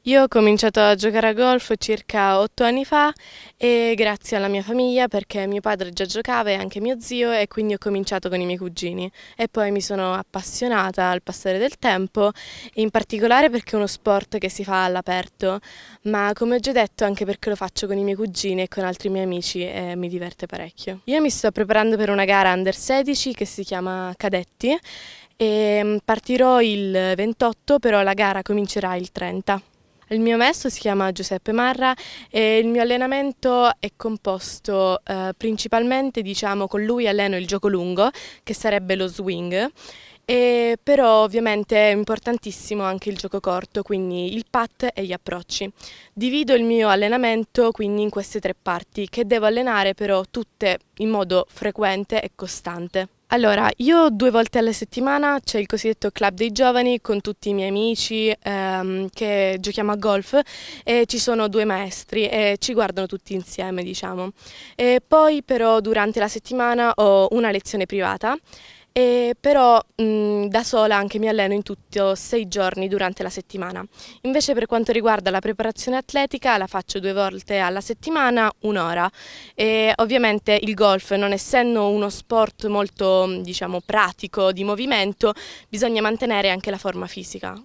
Io ho cominciato a giocare a golf circa 8 anni fa e grazie alla mia famiglia perché mio padre già giocava e anche mio zio e quindi ho cominciato con i miei cugini e poi mi sono appassionata al passare del tempo e in particolare perché è uno sport che si fa all'aperto, ma come ho già detto anche perché lo faccio con i miei cugini e con altri miei amici e mi diverte parecchio. Io mi sto preparando per una gara Under 16 che si chiama Cadetti e partirò il 28, però la gara comincerà il 30. Il mio maestro si chiama Giuseppe Marra e il mio allenamento è composto principalmente, diciamo, con lui alleno il gioco lungo, che sarebbe lo swing, e però ovviamente è importantissimo anche il gioco corto, quindi il putt e gli approcci. Divido il mio allenamento quindi in queste tre parti, che devo allenare però tutte in modo frequente e costante. Allora, io 2 volte alla settimana c'è il cosiddetto club dei giovani con tutti i miei amici che giochiamo a golf e ci sono due maestri e ci guardano tutti insieme, diciamo. E poi però durante la settimana ho una lezione privata e però da sola anche mi alleno in tutto 6 giorni durante la settimana. Invece per quanto riguarda la preparazione atletica la faccio 2 volte alla settimana, un'ora. E ovviamente il golf, non essendo uno sport molto, diciamo, pratico di movimento, bisogna mantenere anche la forma fisica.